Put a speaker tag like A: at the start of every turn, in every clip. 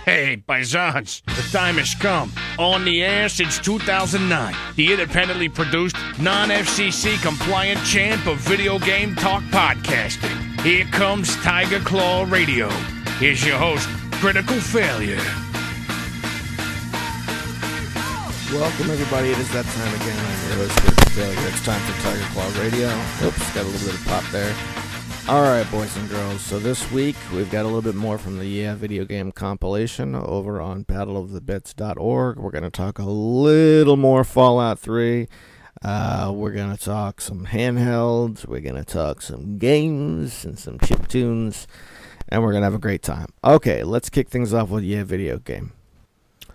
A: Hey, paisans, the time has come. On the air since 2009, the independently produced, non-FCC compliant champ of video game talk podcasting. Here comes Tiger Claw Radio. Here's your host, Critical Failure.
B: Welcome, everybody. It is that time again. I'm your host, Critical Failure. It's time for Tiger Claw Radio. Oops, got a little bit of pop there. Alright, boys and girls, so this week we've got a little bit more from the video game compilation over on battleofthebits.org. We're going to talk a little more Fallout 3. We're going to talk some handhelds. We're going to talk some games and some chiptunes. And we're going to have a great time. Okay, let's kick things off with video game.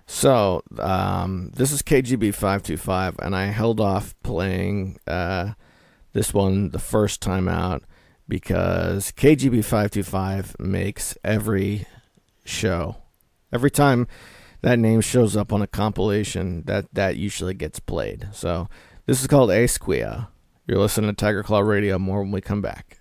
B: So, this is KGB 525, and I held off playing this one the first time out, because KGB 525 makes every show. Every time that name shows up on a compilation, that usually gets played. So this is called Esquia. You're listening to Tiger Claw Radio. More when we come back.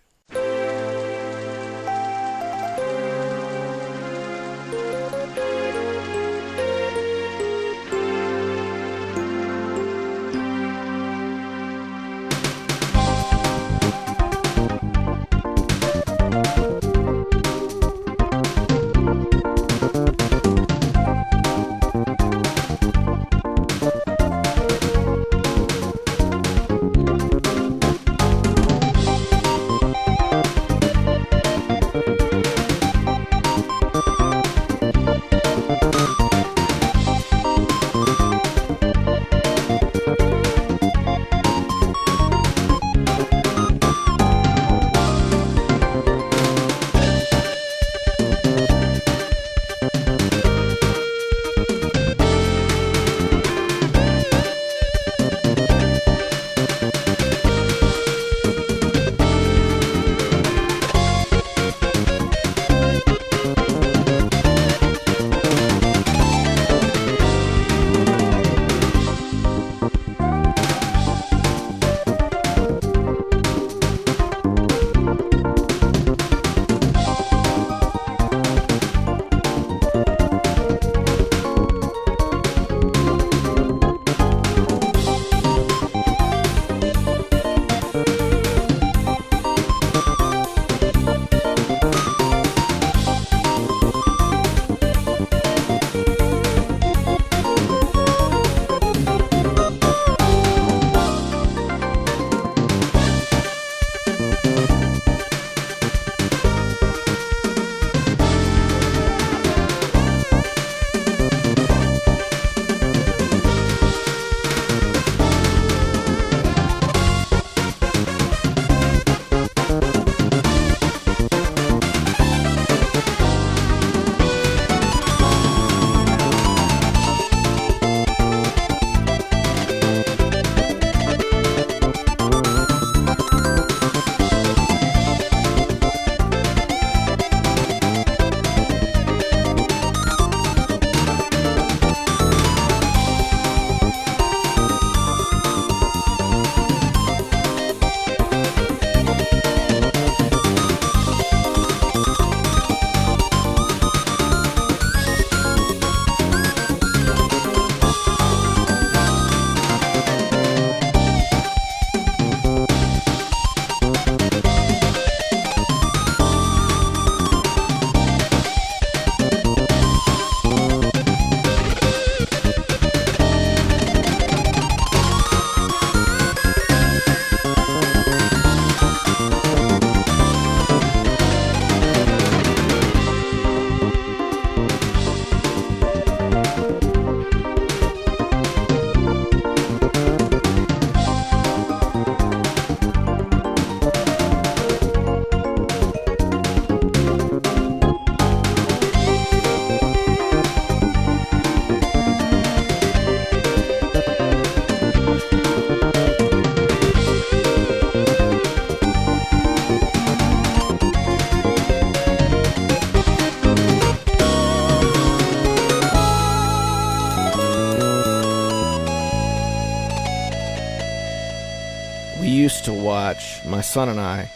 B: used to watch, my son and I,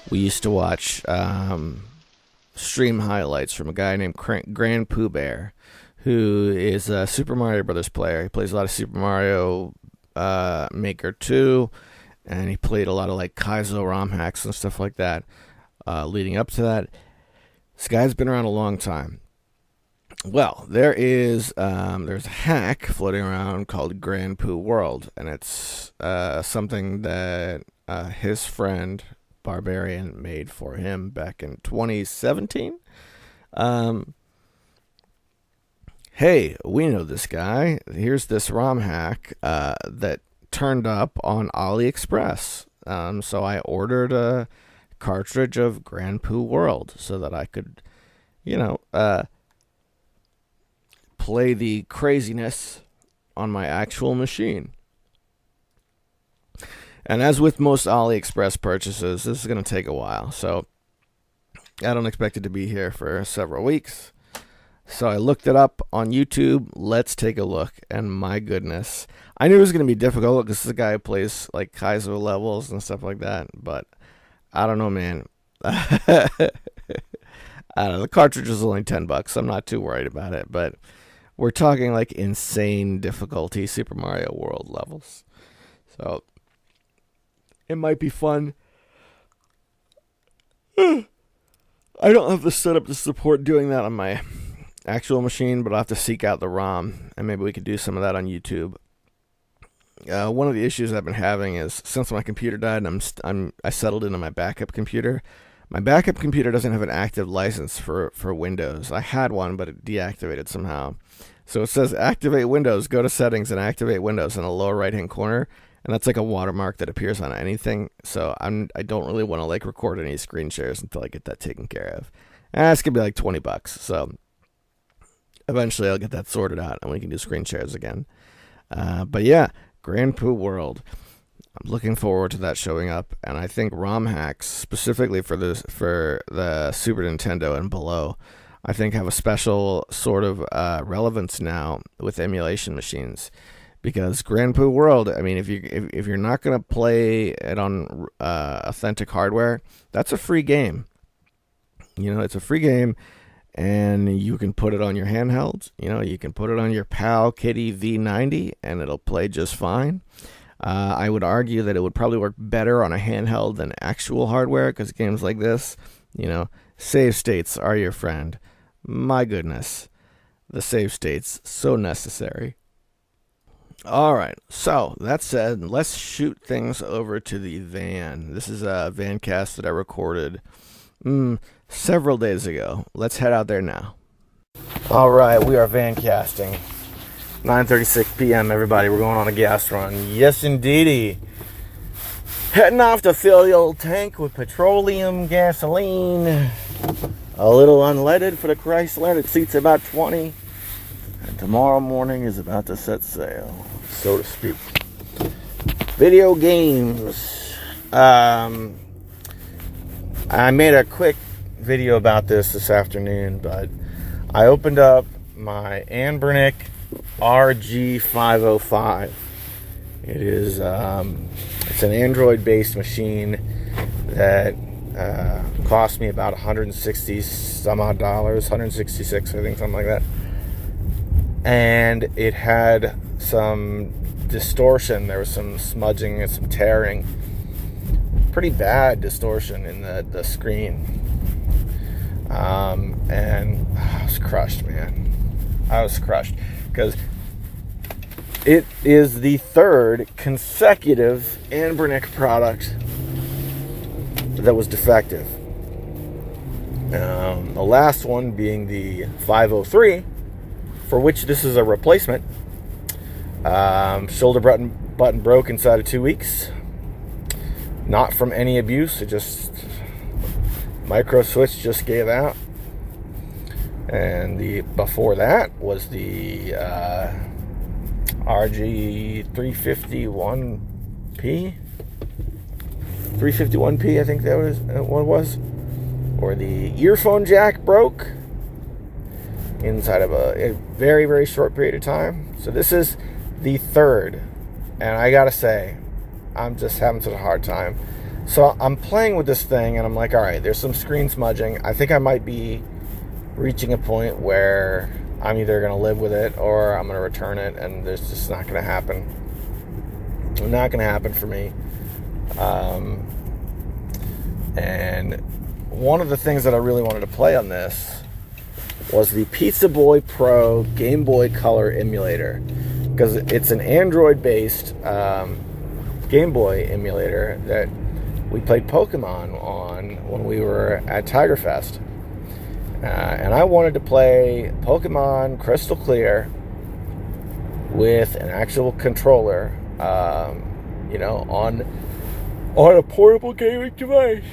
B: we used to watch stream highlights from a guy named Grand Pooh Bear, who is a Super Mario Brothers player. He plays a lot of Super Mario Maker 2, and he played a lot of like Kaizo ROM hacks and stuff like that leading up to that. This guy's been around a long time. Well, there's a hack floating around called Grand Pooh World, and it's something that his friend Barbarian made for him back in 2017. Hey, we know this guy. Here's this ROM hack that turned up on AliExpress. So I ordered a cartridge of Grand Pooh World so that I could, play the craziness on my actual machine. And as with most AliExpress purchases, this is going to take a while. So I don't expect it to be here for several weeks. So I looked it up on YouTube. Let's take a look. And my goodness, I knew it was going to be difficult because this is a guy who plays like Kaizo levels and stuff like that. But I don't know, man. I don't know. The cartridge is only $10. I'm not too worried about it. But we're talking like insane difficulty Super Mario World levels. So it might be fun. I don't have the setup to support doing that on my actual machine, but I'll have to seek out the ROM, and maybe we could do some of that on YouTube. One of the issues I've been having is since my computer died, I settled into my backup computer. My backup computer doesn't have an active license for Windows. I had one, but it deactivated somehow. So it says activate Windows, go to settings and activate Windows in the lower right-hand corner. And that's like a watermark that appears on anything. So I don't really want to like record any screen shares until I get that taken care of. And it's going to be like $20. So eventually I'll get that sorted out and we can do screen shares again. But yeah, Grand Pooh World. I'm looking forward to that showing up. And I think ROM hacks, specifically for the Super Nintendo and below, I think have a special sort of relevance now with emulation machines. Because Grand Pooh World, I mean, if you're not going to play it on authentic hardware, that's a free game. It's a free game, and you can put it on your handheld. You can put it on your PAL Kitty V90, and it'll play just fine. I would argue that it would probably work better on a handheld than actual hardware, because games like this, save states are your friend. My goodness, the save states, so necessary. All right, so that said, let's shoot things over to the van. This is a van cast that I recorded several days ago. Let's head out there now. All right, we are van casting. 9:36 p.m., everybody. We're going on a gas run. Yes, indeedy. Heading off to fill the old tank with petroleum gasoline. A little unleaded for the Chrysler. It seats about 20. And tomorrow morning is about to set sail, so to speak. Video games. I made a quick video about this afternoon, but I opened up my Anbernic RG505. It is it's an Android-based machine that cost me about $160 some odd, 166, I think, something like that. And it had some distortion. There was some smudging and some tearing. Pretty bad distortion in the screen. And I was crushed, man. I was crushed. Because it is the third consecutive Anbernic product that was defective. The last one being the 503, for which this is a replacement. Shoulder button broke inside of 2 weeks. Not from any abuse. It just micro switch just gave out. And the before that was the RG351P. 351P, I think that was what it was. Or the earphone jack broke inside of a very, very short period of time. So this is the third. And I gotta say, I'm just having such a hard time So I'm playing with this thing, and I'm like, all right, there's some screen smudging. I think I might be reaching a point where I'm either going to live with it or I'm going to return it, and there's just not going to happen. Not going to happen for me. And one of the things that I really wanted to play on this was the Pizza Boy Pro Game Boy Color emulator, because it's an Android-based Game Boy emulator that we played Pokemon on when we were at Tiger Fest. And I wanted to play Pokemon Crystal Clear with an actual controller, on a portable gaming device.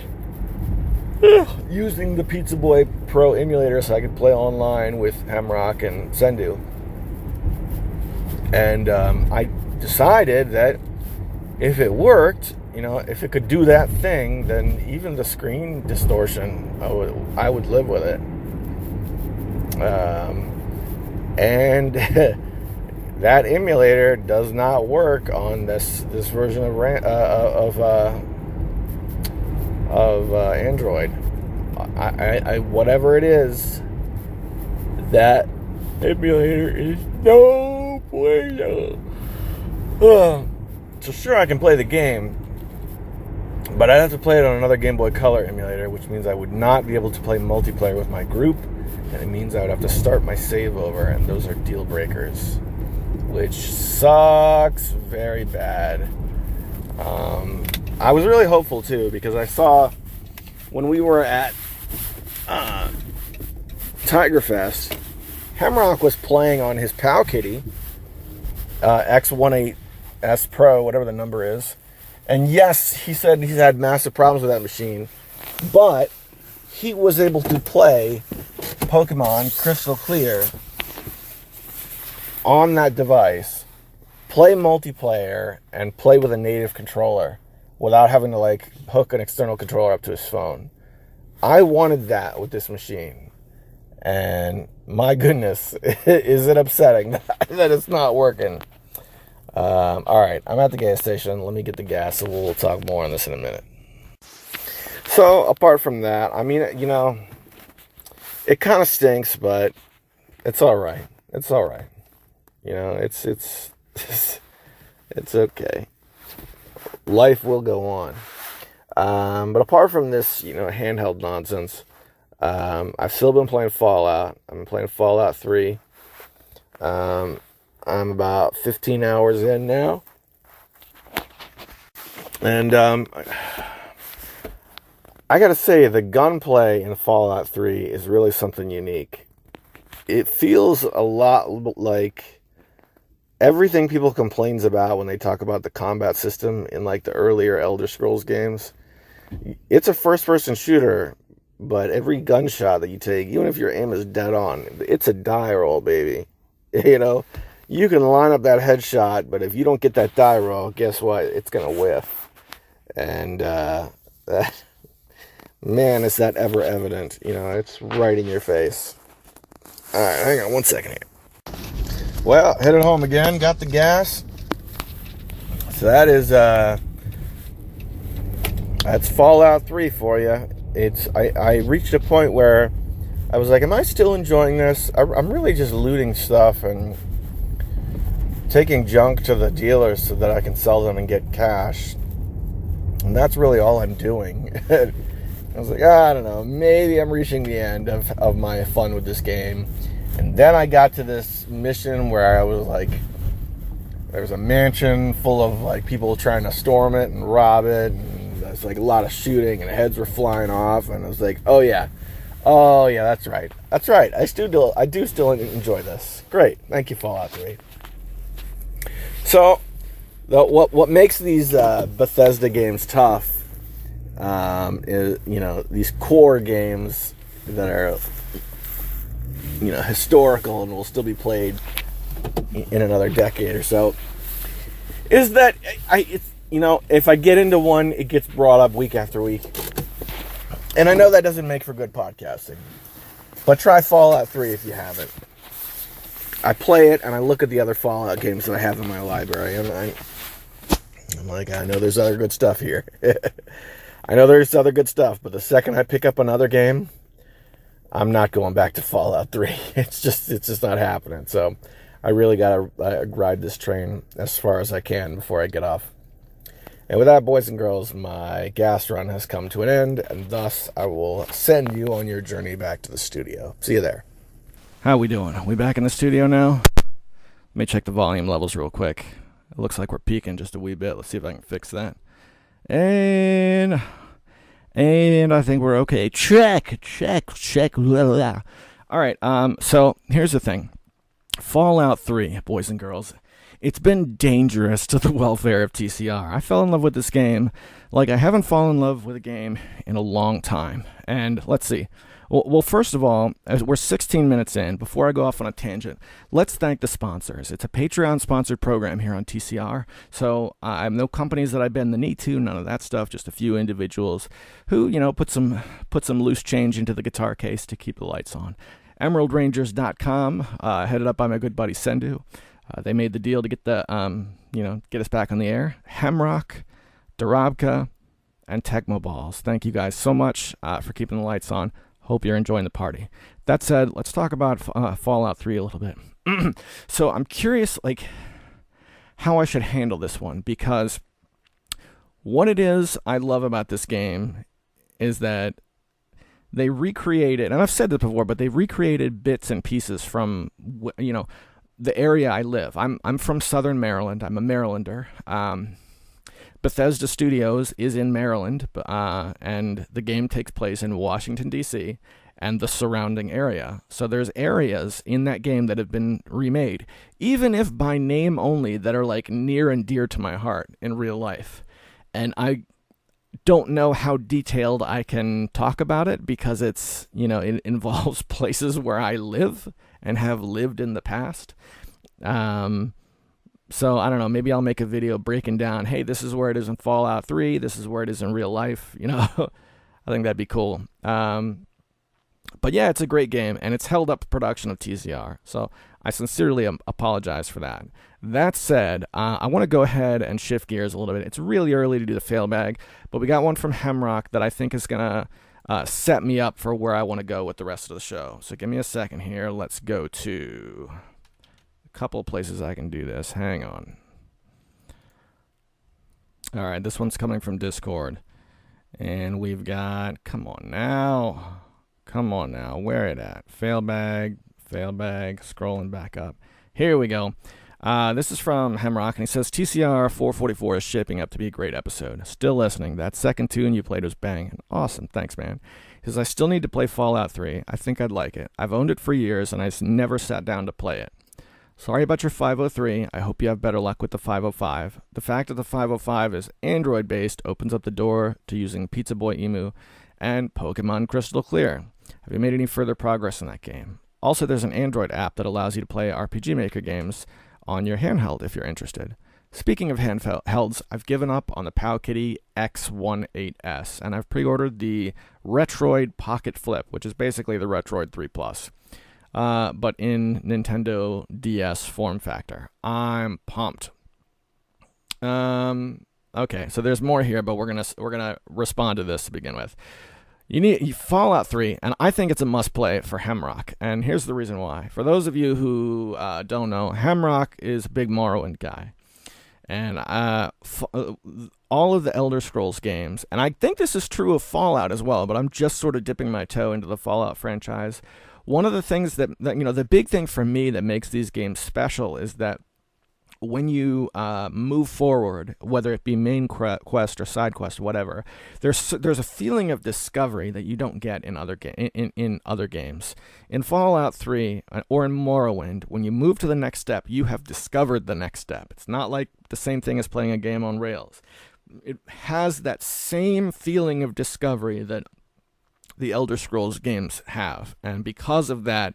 B: Using the Pizza Boy Pro emulator so I could play online with Hemrock and Sendu. And I decided that if it worked, if it could do that thing, then even the screen distortion, I would live with it. And that emulator does not work on this version of Android. I whatever it is, that emulator is no bueno. So sure, I can play the game, but I'd have to play it on another Game Boy Color emulator, which means I would not be able to play multiplayer with my group, and it means I would have to start my save over, and those are deal breakers, which sucks very bad. I was really hopeful too, because I saw when we were at Tiger Fest, Hemrock was playing on his POW Kitty X18S Pro, whatever the number is. And yes, he said he's had massive problems with that machine, but he was able to play Pokemon Crystal Clear on that device, play multiplayer, and play with a native controller without having to hook an external controller up to his phone. I wanted that with this machine, and my goodness, is it upsetting that it's not working. All right, I'm at the gas station. Let me get the gas, and we'll talk more on this in a minute. So, apart from that, I mean, it kind of stinks, but it's all right. It's all right. It's okay. Life will go on. But apart from this, handheld nonsense, I've still been playing Fallout. I've been playing Fallout 3. I'm about 15 hours in now. And I gotta say, the gunplay in Fallout 3 is really something unique. It feels a lot like everything people complains about when they talk about the combat system in the earlier Elder Scrolls games. It's a first-person shooter, but every gunshot that you take, even if your aim is dead on, it's a die roll, baby. You can line up that headshot, but if you don't get that die roll, guess what? It's gonna whiff. And man, is that ever evident? It's right in your face. All right, hang on one second here. Well, headed home again. Got the gas. So that is that's Fallout 3 for you. I reached a point where I was like, am I still enjoying this? I'm really just looting stuff and taking junk to the dealers so that I can sell them and get cash. And that's really all I'm doing. I was like, I don't know, maybe I'm reaching the end of my fun with this game. And then I got to this mission where I was like, there was a mansion full of people trying to storm it and rob it, and there's a lot of shooting and heads were flying off, and I was like, oh yeah, that's right, I do still enjoy this. Great, thank you, Fallout 3. So, what makes these Bethesda games tough is, these core games that are, historical and will still be played in another decade or so, is that if I get into one, it gets brought up week after week. And I know that doesn't make for good podcasting, but try Fallout 3 if you haven't. I play it and I look at the other Fallout games that I have in my library, and I'm like, I know there's other good stuff here. I know there's other good stuff, but the second I pick up another game, I'm not going back to Fallout 3. It's just not happening. So I really got to ride this train as far as I can before I get off. And with that, boys and girls, my gas run has come to an end, and thus I will send you on your journey back to the studio. See you there.
C: How we doing? Are we back in the studio now? Let me check the volume levels real quick. It looks like we're peaking just a wee bit. Let's see if I can fix that. And I think we're okay. Check. Blah, blah. All right, so here's the thing. Fallout 3, boys and girls. It's been dangerous to the welfare of TCR. I fell in love with this game like I haven't fallen in love with a game in a long time. And let's see. Well, first of all, we're 16 minutes in. Before I go off on a tangent, let's thank the sponsors. It's a Patreon-sponsored program here on TCR. So I have no companies that I bend the knee to, none of that stuff, just a few individuals who, put some loose change into the guitar case to keep the lights on. EmeraldRangers.com, headed up by my good buddy Sendu. They made the deal to get get us back on the air. Hemrock, Darabka, and Tecmo Balls. Thank you guys so much for keeping the lights on. Hope you're enjoying the party. That said, let's talk about Fallout 3 a little bit. So I'm curious, how I should handle this one, because what it is I love about this game is that they recreated, and I've said this before, but they recreated bits and pieces from, the area I live. I'm from Southern Maryland. I'm a Marylander. Bethesda Studios is in Maryland, and the game takes place in Washington, D.C., and the surrounding area. So there's areas in that game that have been remade, even if by name only, that are near and dear to my heart in real life. And I don't know how detailed I can talk about it because it's, it involves places where I live and have lived in the past. So I don't know, maybe I'll make a video breaking down, hey, this is where it is in Fallout 3, this is where it is in real life, I think that'd be cool. But yeah, it's a great game, and it's held up the production of TCR, so I sincerely apologize for that. That said, I want to go ahead and shift gears a little bit. It's really early to do the fail bag, but we got one from Hemrock that I think is going to set me up for where I want to go with the rest of the show. So give me a second here. Let's go to a couple of places I can do this. Hang on. All right, this one's coming from Discord. And we've got, come on now, where it at? Fail bag, scrolling back up. Here we go. This is from Hemrock, and he says, TCR 444 is shaping up to be a great episode. Still listening. That second tune you played was banging. Awesome. Thanks, man. He says, I still need to play Fallout 3. I think I'd like it. I've owned it for years, and I've never sat down to play it. Sorry about your 503. I hope you have better luck with the 505. The fact that the 505 is Android-based opens up the door to using Pizza Boy Emu and Pokemon Crystal Clear. Have you made any further progress in that game? Also, there's an Android app that allows you to play RPG Maker games on your handheld if you're interested. Speaking of handhelds, I've given up on the Powkitty X18S, and I've pre-ordered the Retroid Pocket Flip, which is basically the Retroid 3 Plus, but in Nintendo DS form factor. I'm pumped. Okay, so there's more here, but we're gonna respond to this to begin with. You need Fallout 3, and I think it's a must-play for Hemrock, and here's the reason why. For those of you who don't know, Hemrock is a big Morrowind guy, and all of the Elder Scrolls games, and I think this is true of Fallout as well, but I'm just sort of dipping my toe into the Fallout franchise. One of the things that the big thing for me that makes these games special is that when you move forward, whether it be main quest or side quest, whatever, there's a feeling of discovery that you don't get in other games. In Fallout 3 or in Morrowind, when you move to the next step, you have discovered the next step. It's not like the same thing as playing a game on rails. It has that same feeling of discovery that the Elder Scrolls games have, and because of that,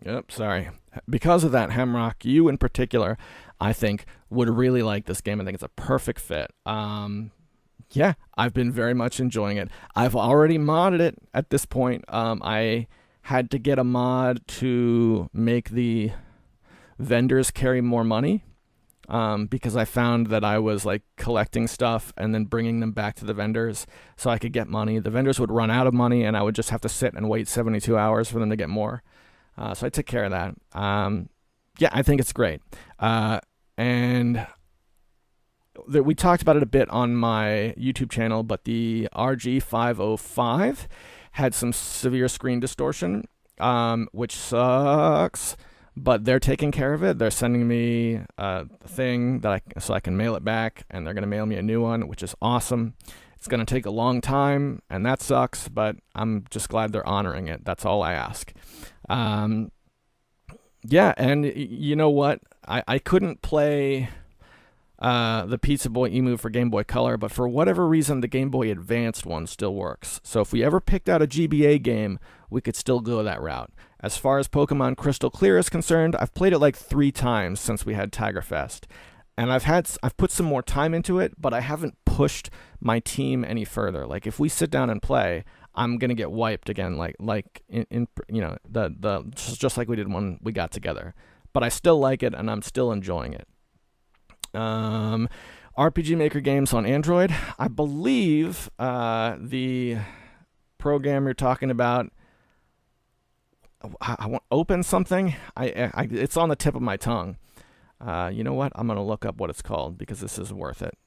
C: Hemrock, you in particular, I think, would really like this game. I think it's a perfect fit. Yeah, I've been very much enjoying it. I've already modded it at this point. I had to get a mod to make the vendors carry more money. because I found that I was like collecting stuff and then bringing them back to the vendors so I could get money. The vendors would run out of money and I would just have to sit and wait 72 hours for them to get more. So I took care of that. Yeah, I think it's great. And we talked about it a bit on my YouTube channel, but the RG505 had some severe screen distortion, which sucks, but they're taking care of it. They're sending me a thing so I can mail it back, and they're going to mail me a new one, which is awesome. It's going to take a long time, and that sucks, but I'm just glad they're honoring it. That's all I ask. Yeah, and you know what? I couldn't play the Pizza Boy Emu for Game Boy Color, but for whatever reason, the Game Boy Advanced one still works. So if we ever picked out a GBA game, we could still go that route. As far as Pokemon Crystal Clear is concerned, I've played it like 3 times since we had Tiger Fest. And I've put some more time into it, but I haven't pushed my team any further. Like if we sit down and play, I'm gonna get wiped again, like in you know the just like we did when we got together. But I still like it, and I'm still enjoying it. RPG Maker games on Android. I believe the program you're talking about. I want open something. It's on the tip of my tongue. You know what? I'm gonna look up what it's called because this is worth it.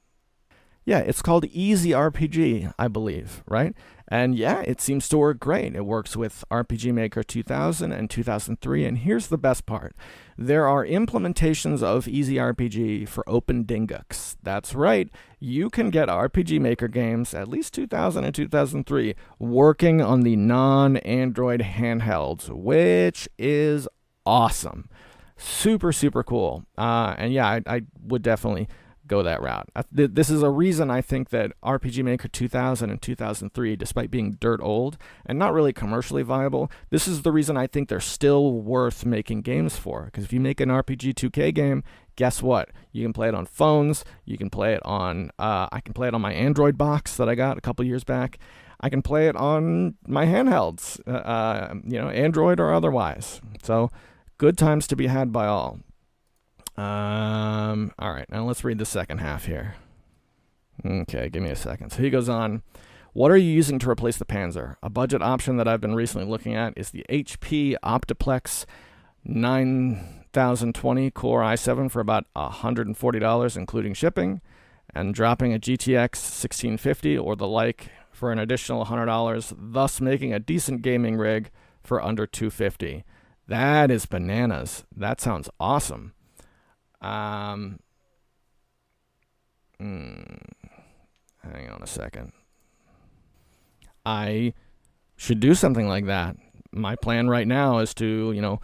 C: Yeah, it's called Easy RPG, I believe, right? And yeah, it seems to work great. It works with RPG Maker 2000 and 2003, and here's the best part. There are implementations of Easy RPG for Open Dingux. That's right. You can get RPG Maker games, at least 2000 and 2003, working on the non-Android handhelds, which is awesome. Super, super cool. And yeah, I would definitely go that route. This is a reason I think that RPG Maker 2000 and 2003, despite being dirt old and not really commercially viable, this is the reason I think they're still worth making games for. Because if you make an RPG 2K game, guess what? You can play it on phones. You can play it on. I can play it on my Android box that I got a couple years back. I can play it on my handhelds, Android or otherwise. So good times to be had by all. All right, now let's read the second half here. Okay, give me a second. So he goes on, what are you using to replace the Panzer? A budget option that I've been recently looking at is the HP Optiplex 9020 Core i7 for about $140, including shipping, and dropping a GTX 1650 or the like for an additional $100, thus making a decent gaming rig for under $250. That is bananas. That sounds awesome. Hang on a second. I should do something like that. My plan right now is to,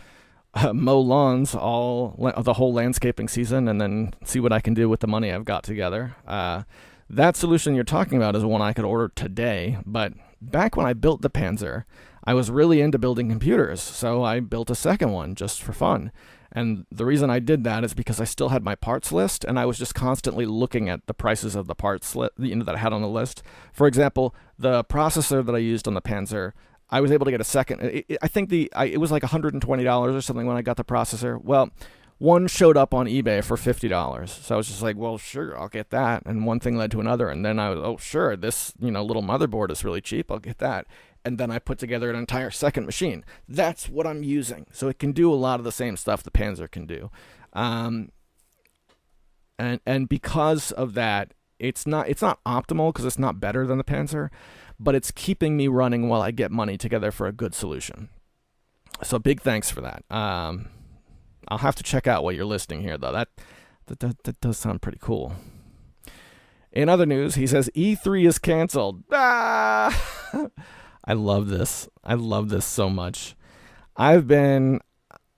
C: mow lawns the whole landscaping season and then see what I can do with the money I've got together. That solution you're talking about is one I could order today, but back when I built the Panzer, I was really into building computers, so I built a second one just for fun. And the reason I did that is because I still had my parts list, and I was just constantly looking at the prices of the parts that I had on the list. For example, the processor that I used on the Panzer, I was able to get a second. I think it was like $120 or something when I got the processor. Well, one showed up on eBay for $50. So I was just like, well, sure, I'll get that. And one thing led to another. And then I was, oh, sure, this little motherboard is really cheap. I'll get that. And then I put together an entire second machine. That's what I'm using. So it can do a lot of the same stuff the Panzer can do. And because of that, it's not optimal because it's not better than the Panzer, but it's keeping me running while I get money together for a good solution. So big thanks for that. I'll have to check out what you're listing here, though. That does sound pretty cool. In other news, he says E3 is canceled. Ah! I love this. I love this so much. I've been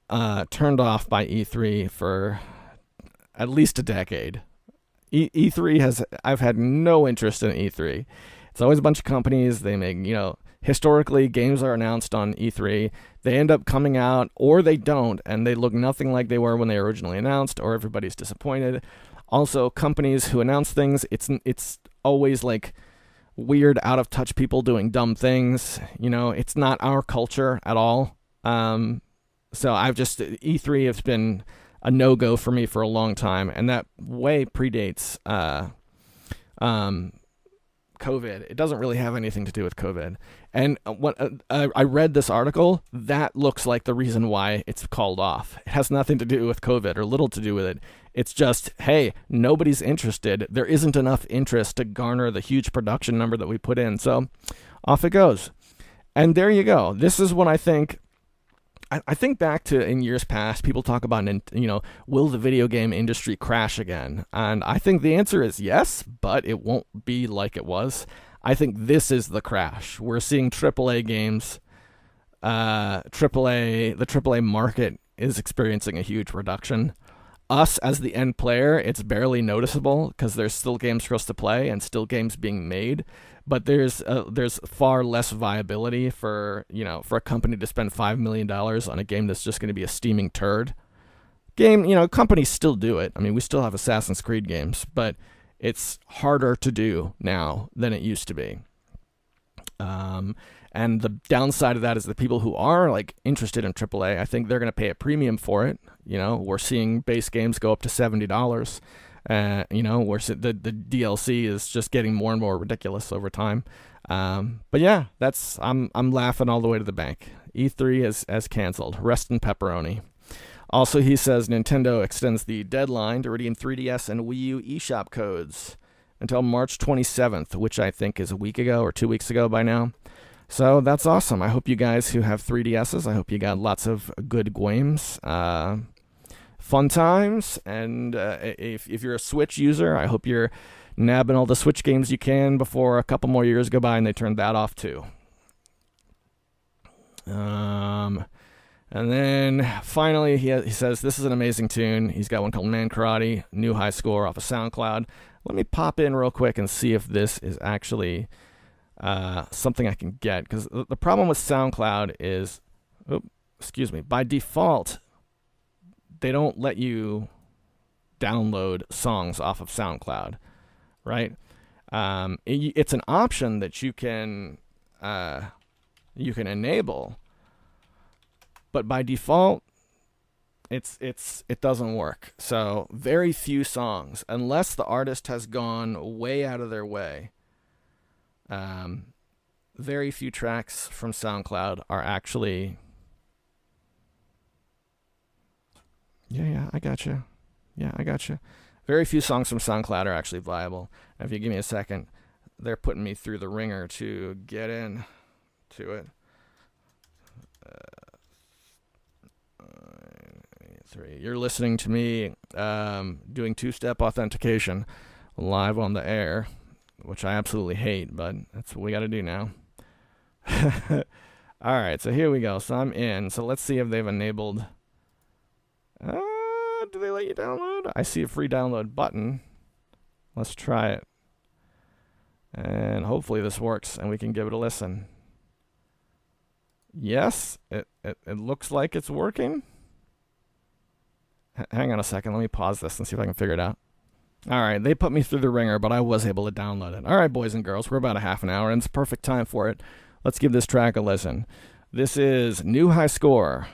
C: turned off by E3 for at least a decade. E3 I've had no interest in E3. It's always a bunch of companies. They make, historically games are announced on E3. They end up coming out or they don't, and they look nothing like they were when they were originally announced, or everybody's disappointed. Also, companies who announce things, it's always like weird, out of touch people doing dumb things. It's not our culture at all. So E3 has been a no-go for me for a long time, and that way predates COVID. It doesn't really have anything to do with COVID. And when I read this article, that looks like the reason why it's called off. It has nothing to do with COVID or little to do with it. It's just, hey, nobody's interested. There isn't enough interest to garner the huge production number that we put in. So off it goes. And there you go. This is what I think. I think back to in years past, people talk about, will the video game industry crash again? And I think the answer is yes, but it won't be like it was. I think this is the crash. We're seeing AAA games. The AAA market is experiencing a huge reduction. Us as the end player, it's barely noticeable because there's still games for us to play and still games being made. But there's far less viability for a company to spend $5 million on a game that's just going to be a steaming turd. Companies still do it. I mean, we still have Assassin's Creed games, but it's harder to do now than it used to be. And the downside of that is the people who are interested in AAA, I think they're going to pay a premium for it. We're seeing base games go up to $70. Where the DLC is just getting more and more ridiculous over time. But yeah, I'm laughing all the way to the bank. E3 has canceled. Rest in pepperoni. Also, he says Nintendo extends the deadline to redeem 3DS and Wii U eShop codes until March 27th, which I think is a week ago or 2 weeks ago by now. So that's awesome. I hope you guys who have 3DSs, I hope you got lots of good games. Fun times, and if you're a Switch user, I hope you're nabbing all the Switch games you can before a couple more years go by and they turn that off too. And then finally he says this is an amazing tune. He's got one called Man Karate, new high score off of SoundCloud. Let me pop in real quick and see if this is actually something I can get, because the problem with SoundCloud is, by default, they don't let you download songs off of SoundCloud, right? It's an option that you can enable, but by default, it doesn't work. So very few songs, unless the artist has gone way out of their way. Very few tracks from SoundCloud are actually. Yeah, I gotcha. Very few songs from SoundCloud are actually viable. And if you give me a second, they're putting me through the ringer to get in to it. 3. You're listening to me doing two-step authentication live on the air, which I absolutely hate, but that's what we got to do now. All right, so here we go. So I'm in. So let's see if they've enabled. Do they let you download? I see a free download button. Let's try it. And hopefully this works and we can give it a listen. Yes, it looks like it's working. Hang on a second. Let me pause this and see if I can figure it out. All right, they put me through the ringer, but I was able to download it. All right, boys and girls, we're about a half an hour, and it's perfect time for it. Let's give this track a listen. This is New High Score.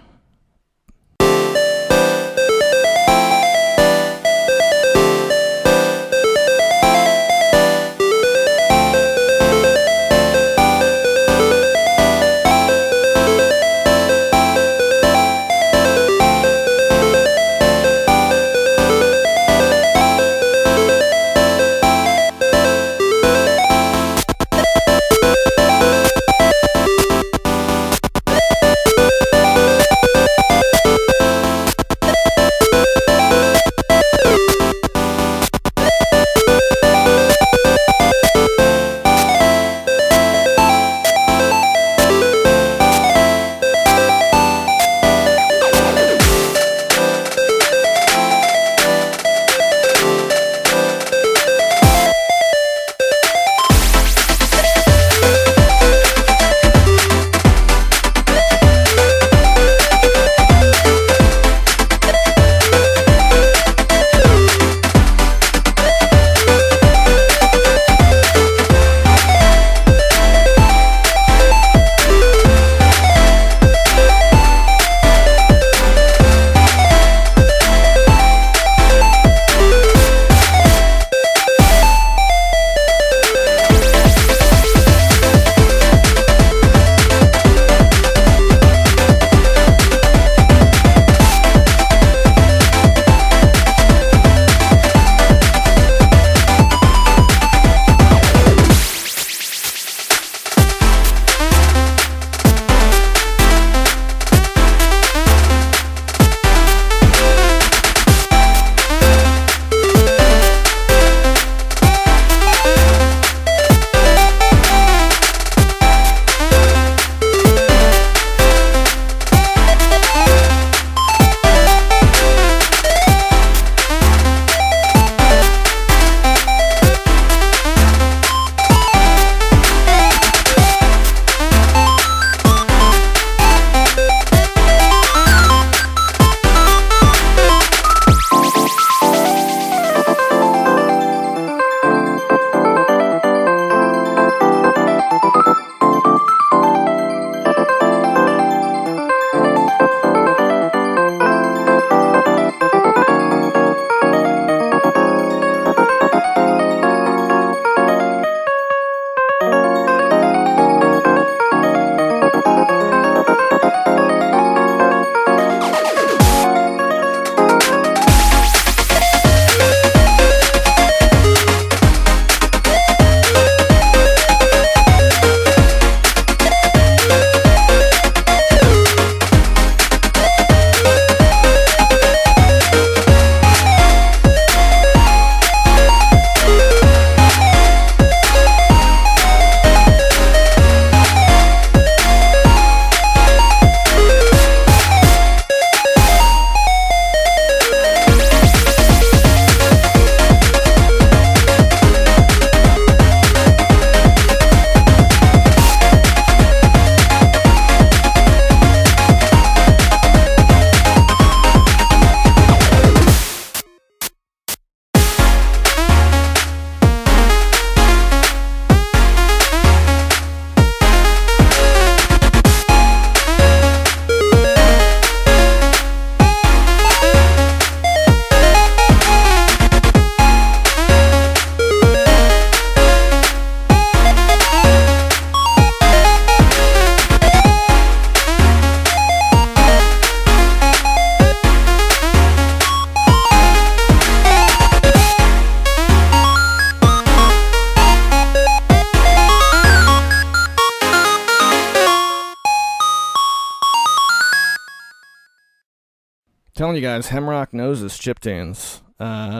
C: telling you guys, Hemrock knows his chiptunes.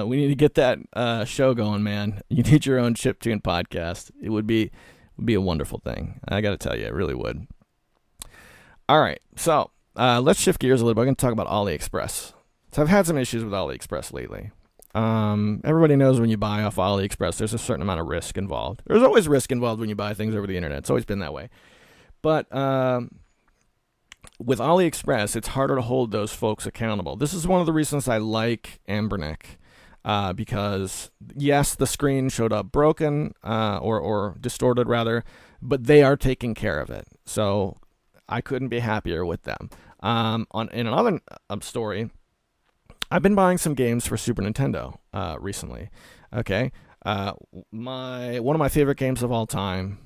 C: We need to get that show going, man. You need your own chiptune podcast. It would be a wonderful thing. I got to tell you, it really would. All right, so let's shift gears a little bit. I'm going to talk about AliExpress. So I've had some issues with AliExpress lately. Everybody knows when you buy off AliExpress, there's a certain amount of risk involved. There's always risk involved when you buy things over the internet. It's always been that way. But with AliExpress, it's harder to hold those folks accountable. This is one of the reasons I like Anbernic, because, yes, the screen showed up broken or distorted, rather, but they are taking care of it. So I couldn't be happier with them. In another story, I've been buying some games for Super Nintendo recently. Okay, one of my favorite games of all time.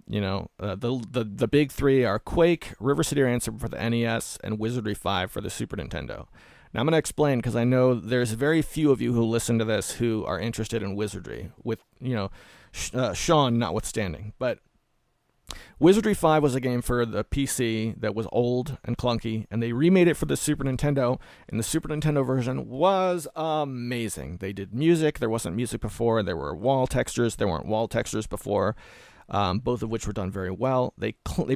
C: The big three are Quake, River City Ransom for the NES, and Wizardry 5 for the Super Nintendo. Now I'm going to explain, because I know there's very few of you who listen to this who are interested in Wizardry, with Sean notwithstanding. But Wizardry 5 was a game for the PC that was old and clunky, and they remade it for the Super Nintendo, and the Super Nintendo version was amazing. They did music. There wasn't music before. There were wall textures. There weren't wall textures before, both of which were done very well. They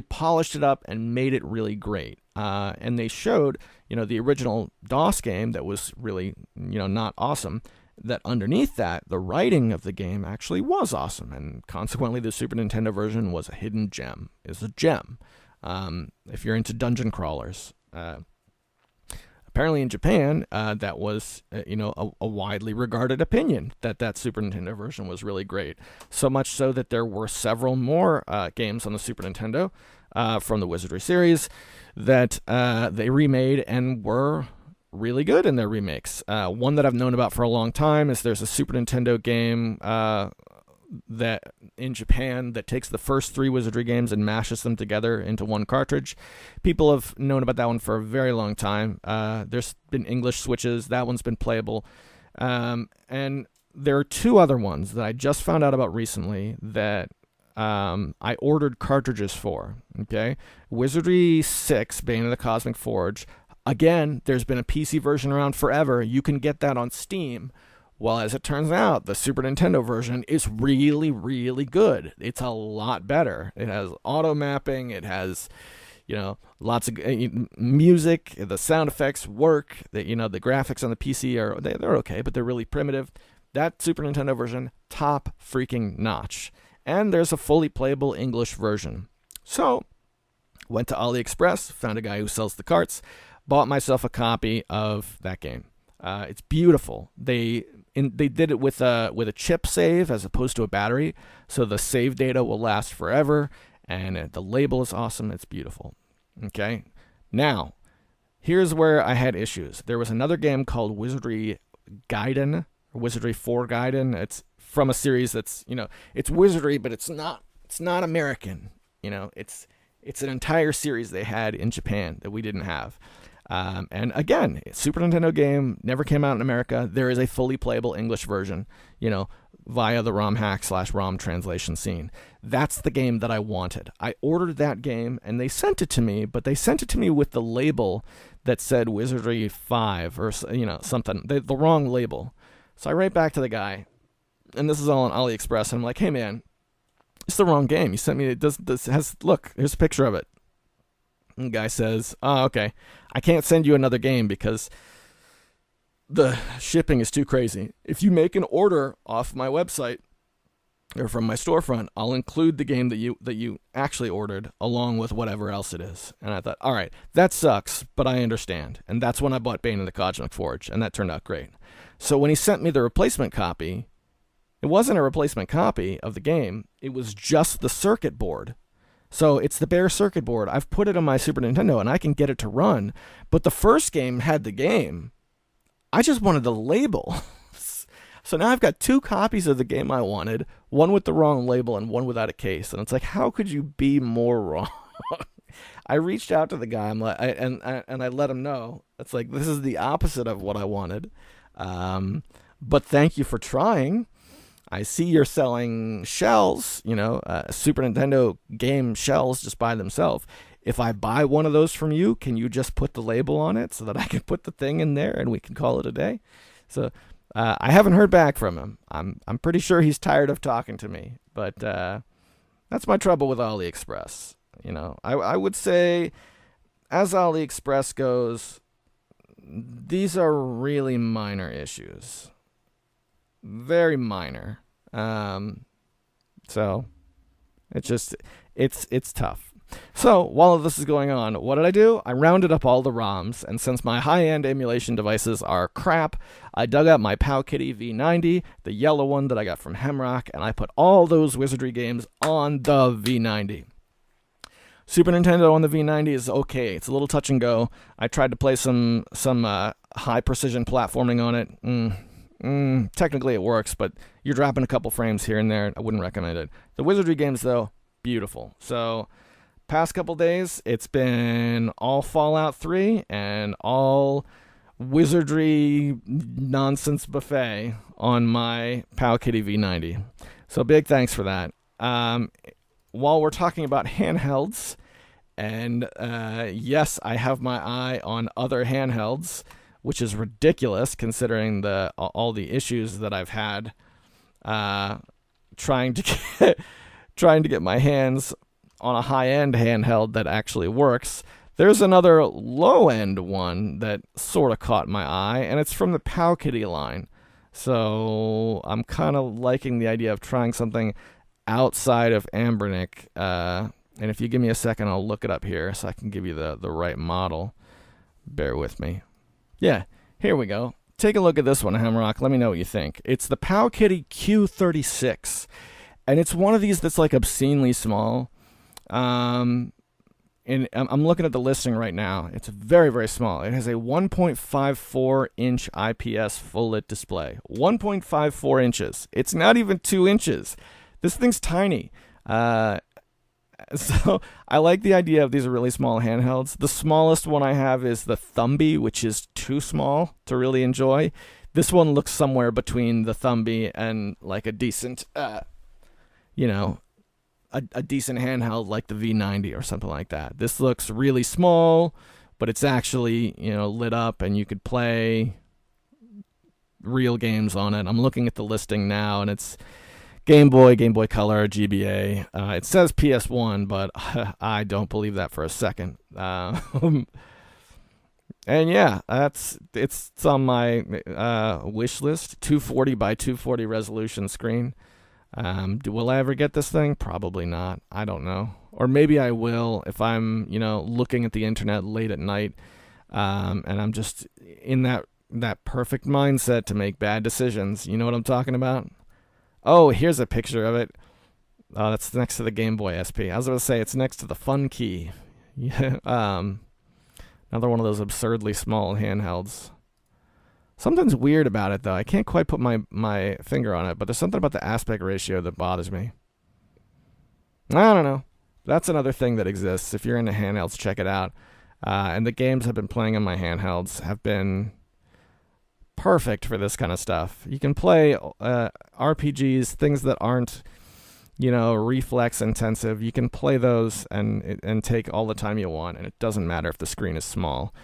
C: polished it up and made it really great. And they showed, the original DOS game that was really, not awesome, that underneath that, the writing of the game actually was awesome, and consequently the Super Nintendo version was a hidden gem. It's a gem. If you're into dungeon crawlers. Apparently in Japan, that was, a widely regarded opinion that Super Nintendo version was really great. So much so that there were several more games on the Super Nintendo from the Wizardry series that they remade and were really good in their remakes. One that I've known about for a long time is there's a Super Nintendo game that in Japan that takes the first 3 Wizardry games and mashes them together into one cartridge. People have known about that one for a very long time. There's been English switches. That one's been playable. And there are 2 other ones that I just found out about recently that I ordered cartridges for. Okay, Wizardry 6, Bane of the Cosmic Forge. Again, there's been a PC version around forever. You can get that on Steam. Well, as it turns out, the Super Nintendo version is really, really good. It's a lot better. It has auto mapping. It has, lots of music. The sound effects work. The graphics on the PC they're okay, but they're really primitive. That Super Nintendo version, top freaking notch. And there's a fully playable English version. So, went to AliExpress, found a guy who sells the carts, bought myself a copy of that game. It's beautiful. They did it with a chip save as opposed to a battery, so the save data will last forever, and the label is awesome. It's beautiful. Okay, now here's where I had issues. There was another game called Wizardry Gaiden, or Wizardry 4 Gaiden. It's from a series that's it's Wizardry, but it's not American. It's an entire series they had in Japan that we didn't have. And again, Super Nintendo game, never came out in America. There is a fully playable English version, via the ROM hack / ROM translation scene. That's the game that I wanted. I ordered that game and they sent it to me, but they sent it to me with the label that said Wizardry 5 or, something, the wrong label. So I write back to the guy, and this is all on AliExpress, and I'm like, hey man, it's the wrong game. You sent me, look, here's a picture of it. And the guy says, oh, okay, I can't send you another game because the shipping is too crazy. If you make an order off my website or from my storefront, I'll include the game that you actually ordered along with whatever else it is. And I thought, all right, that sucks, but I understand. And that's when I bought Bane of the Cosmic Forge, and that turned out great. So when he sent me the replacement copy, it wasn't a replacement copy of the game. It was just the circuit board. So it's the bare circuit board. I've put it on my Super Nintendo, and I can get it to run. But the first game had the game. I just wanted the label. So now I've got 2 copies of the game I wanted, one with the wrong label and one without a case. And it's like, how could you be more wrong? I reached out to the guy, and I let him know. It's like, this is the opposite of what I wanted. But thank you for trying. I see you're selling shells, Super Nintendo game shells just by themselves. if I buy one of those from you, can you just put the label on it so that I can put the thing in there and we can call it a day? So I haven't heard back from him. I'm pretty sure he's tired of talking to me, but that's my trouble with AliExpress. I would say, as AliExpress goes, these are really minor issues. Very minor. So it's tough. So while this is going on, what did I do? I rounded up all the ROMs, and since my high-end emulation devices are crap, I dug up my Powkitty V90, the yellow one that I got from Hemrock, and I put all those Wizardry games on the V90. Super Nintendo on the V90 is okay. It's a little touch and go. I tried to play some high precision platforming on it. Technically it works, but you're dropping a couple frames here and there. I wouldn't recommend it. The Wizardry games, though, beautiful. So past couple days, it's been all Fallout 3 and all Wizardry nonsense buffet on my Powkitty V90. So big thanks for that. While we're talking about handhelds, and yes, I have my eye on other handhelds, which is ridiculous considering all the issues that I've had trying to get my hands on a high-end handheld that actually works. There's another low-end one that sort of caught my eye, and it's from the Powkitty line. So I'm kind of liking the idea of trying something outside of Anbernic. And if you give me a second, I'll look it up here so I can give you the right model. Bear with me. Yeah, here we go. Take a look at this one, Hemrock. Let me know what you think. It's the Powkitty Q36. And it's one of these that's like obscenely small. And I'm looking at the listing right now. It's very, very small. It has a 1.54-inch IPS full-lit display. 1.54 inches. It's not even 2 inches. This thing's tiny. So I like the idea of these really small handhelds. The smallest one I have is the Thumby, which is too small to really enjoy. This one looks somewhere between the Thumby and like a decent, a decent handheld like the V90 or something like that. This looks really small, but it's actually, lit up and you could play real games on it. I'm looking at the listing now, and it's Game Boy Color, GBA. It says PS1, but I don't believe that for a second. And yeah, it's on my wish list. 240 by 240 resolution screen. Will I ever get this thing? Probably not. I don't know. Or maybe I will if I'm, looking at the internet late at night, and I'm just in that perfect mindset to make bad decisions. You know what I'm talking about? Oh, here's a picture of it. Oh, that's next to the Game Boy SP. I was going to say it's next to the Fun Key. Yeah. Another one of those absurdly small handhelds. Something's weird about it, though. I can't quite put my finger on it, but there's something about the aspect ratio that bothers me. I don't know. That's another thing that exists. If you're into handhelds, check it out. And the games I've been playing on my handhelds have been perfect for this kind of stuff. You can play RPGs, things that aren't, reflex intensive. You can play those and take all the time you want, and it doesn't matter if the screen is small.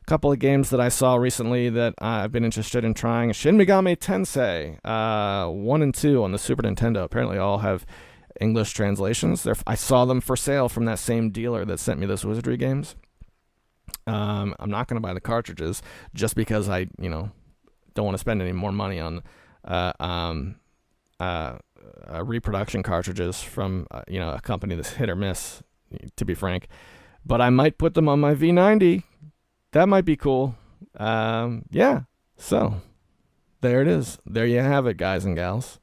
C: A couple of games that I saw recently that I've been interested in trying: Shin Megami Tensei 1 and 2 on the Super Nintendo. Apparently all have English translations. I saw them for sale from that same dealer that sent me those Wizardry games. I'm not going to buy the cartridges just because I, don't want to spend any more money on reproduction cartridges from a company that's hit or miss, to be frank. But I might put them on my V90. That might be cool. Yeah. So there it is. There you have it, guys and gals.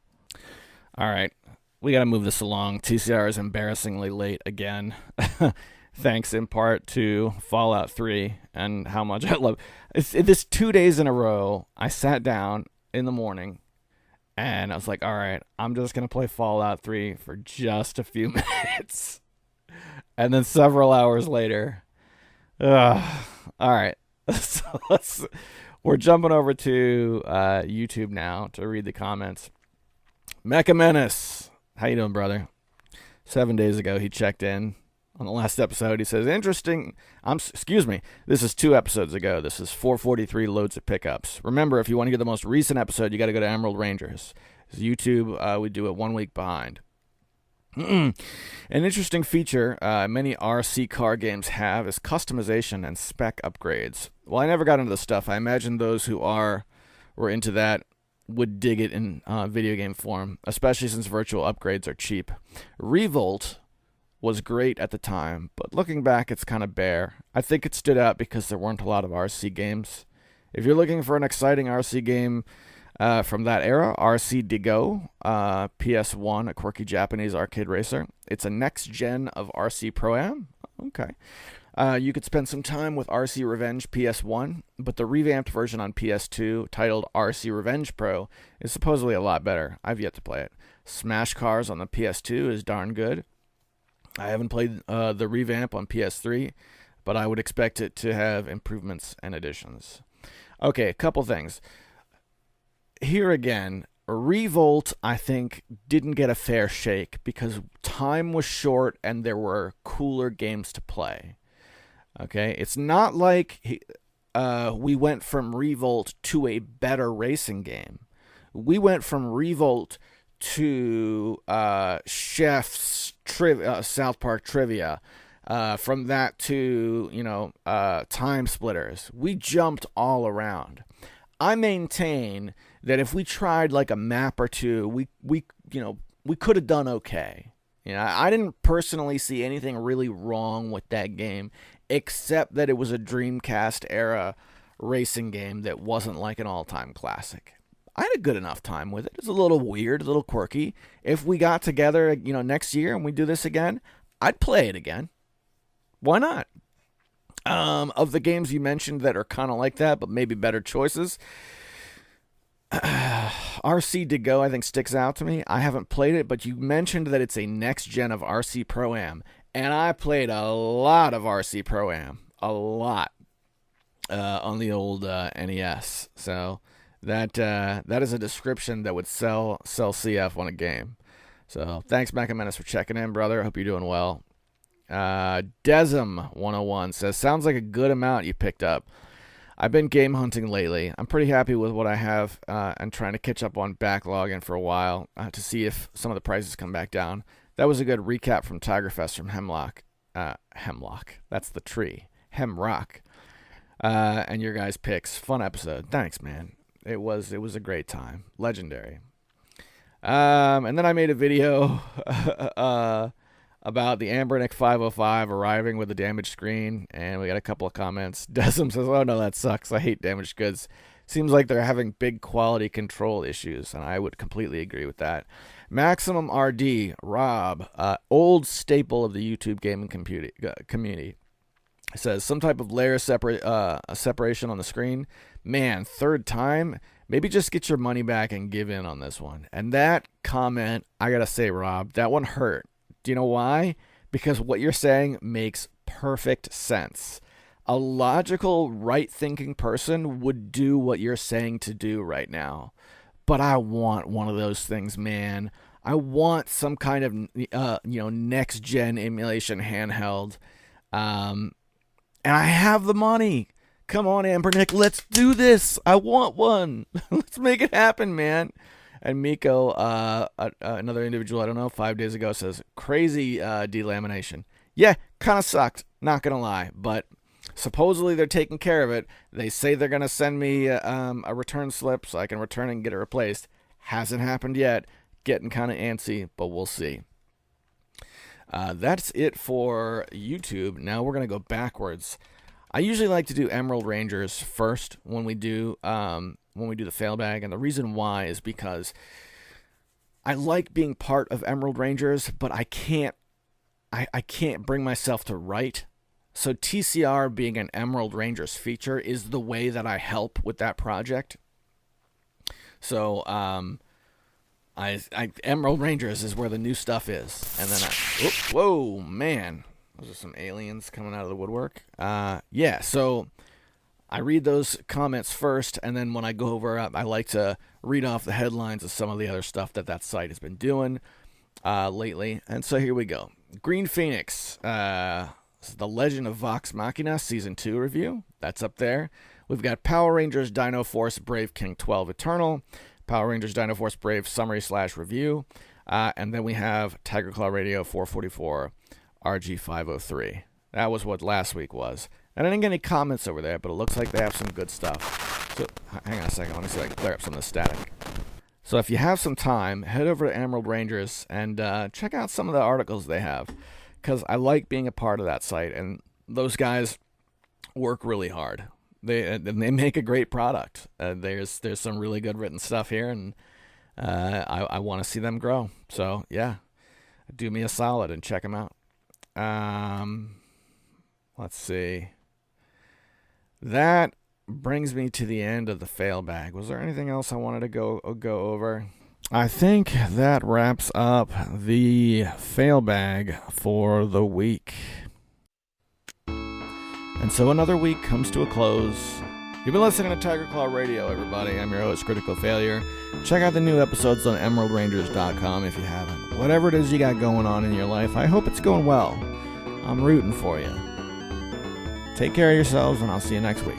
C: All right. We got to move this along. TCR is embarrassingly late again. Thanks in part to Fallout 3 and how much I love this. 2 days in a row, I sat down in the morning and I was like, all right, I'm just going to play Fallout 3 for just a few minutes. And then several hours later, all right, so we're jumping over to YouTube now to read the comments. Mecha Menace, how you doing, brother? 7 days ago, he checked in. on the last episode. He says, interesting. Excuse me. This is 2 episodes ago. This is 443 loads of pickups. Remember, if you want to get the most recent episode, you got to go to Emerald Rangers. It's YouTube, we do it 1 week behind. An interesting feature many RC car games have is customization and spec upgrades. Well, I never got into the stuff. I imagine those who were into that would dig it in video game form, especially since virtual upgrades are cheap. Revolt was great at the time, but looking back, it's kind of bare. I think it stood out because there weren't a lot of RC games. If you're looking for an exciting RC game from that era, RC Digo, PS1, a quirky Japanese arcade racer. It's a next gen of RC Pro-Am. Okay. You could spend some time with RC Revenge PS1, but the revamped version on PS2, titled RC Revenge Pro, is supposedly a lot better. I've yet to play it. Smash Cars on the PS2 is darn good. I haven't played the revamp on PS3, but I would expect it to have improvements and additions. Okay, a couple things. Here again, Revolt, I think, didn't get a fair shake because time was short and there were cooler games to play. Okay, it's not like we went from Revolt to a better racing game. We went from Revolt to Chef's South Park Trivia. From that to, Time Splitters. We jumped all around. I maintain that if we tried like a map or two, we could have done okay. I didn't personally see anything really wrong with that game, except that it was a Dreamcast era racing game that wasn't like an all-time classic. I had a good enough time with it. It's a little weird, a little quirky. If we got together, next year and we do this again, I'd play it again. Why not? Of the games you mentioned that are kind of like that, but maybe better choices, RC to Go, I think, sticks out to me. I haven't played it, but you mentioned that it's a next gen of RC Pro-Am, and I played a lot of RC Pro-Am, a lot, on the old NES. So that is a description that would sell CF on a game. So thanks, Mac and Menace, for checking in, brother. I hope you're doing well. Desm101 says, sounds like a good amount you picked up. I've been game hunting lately. I'm pretty happy with what I have and trying to catch up on backlogging for a while to see if some of the prices come back down. That was a good recap from Tigerfest from Hemlock. Hemlock. That's the tree. Hemrock. And your guys' picks. Fun episode. Thanks, man. It was a great time. Legendary. And then I made a video about the Anbernic 505 arriving with a damaged screen, and we got a couple of comments. Desm says, oh no, that sucks. I hate damaged goods. Seems like they're having big quality control issues, and I would completely agree with that. Maximum RD, Rob, old staple of the YouTube gaming community, says, some type of layer separation on the screen. Man, third time? Maybe just get your money back and give in on this one. And that comment, I gotta say, Rob, that one hurt. Do you know why? Because what you're saying makes perfect sense. A logical, right-thinking person would do what you're saying to do right now. But I want one of those things, man. I want some kind of, next-gen emulation handheld. And I have the money. Come on, Anbernic, let's do this. I want one. Let's make it happen, man. And Miko, another individual, I don't know, 5 days ago, says, crazy delamination. Yeah, kind of sucked, not going to lie. But supposedly they're taking care of it. They say they're going to send me a return slip so I can return it and get it replaced. Hasn't happened yet. Getting kind of antsy, but we'll see. That's it for YouTube. Now we're going to go backwards. I usually like to do Emerald Rangers first when we do the fail bag, and the reason why is because I like being part of Emerald Rangers, but I can't bring myself to write. So TCR being an Emerald Rangers feature is the way that I help with that project. So Emerald Rangers is where the new stuff is, and then whoa man, those are some aliens coming out of the woodwork. So I read those comments first, and then when I go over, I like to read off the headlines of some of the other stuff that site has been doing.
B: lately. And so here we go. Green Phoenix, The Legend of Vox Machina Season 2 review. That's up there. We've got Power Rangers Dino Force Brave King 12 Eternal, Power Rangers Dino Force Brave Summary/Review, and then we have Tiger Claw Radio 444 RG503. That was what last week was. And I didn't get any comments over there, but it looks like they have some good stuff. So, hang on a second. Let me see if I can clear up some of the static. So if you have some time, head over to Emerald Rangers and check out some of the articles they have, because I like being a part of that site, and those guys work really hard. They make a great product. There's some really good written stuff here, and I want to see them grow. So yeah, do me a solid and check them out. Let's see. That brings me to the end of the fail bag. Was there anything else I wanted to go over? I think that wraps up the fail bag for the week. And so another week comes to a close. You've been listening to Tiger Claw Radio, everybody. I'm your host, Critical Failure. Check out the new episodes on emeraldrangers.com if you haven't. Whatever it is you got going on in your life, I hope it's going well. I'm rooting for you. Take care of yourselves, and I'll see you next week.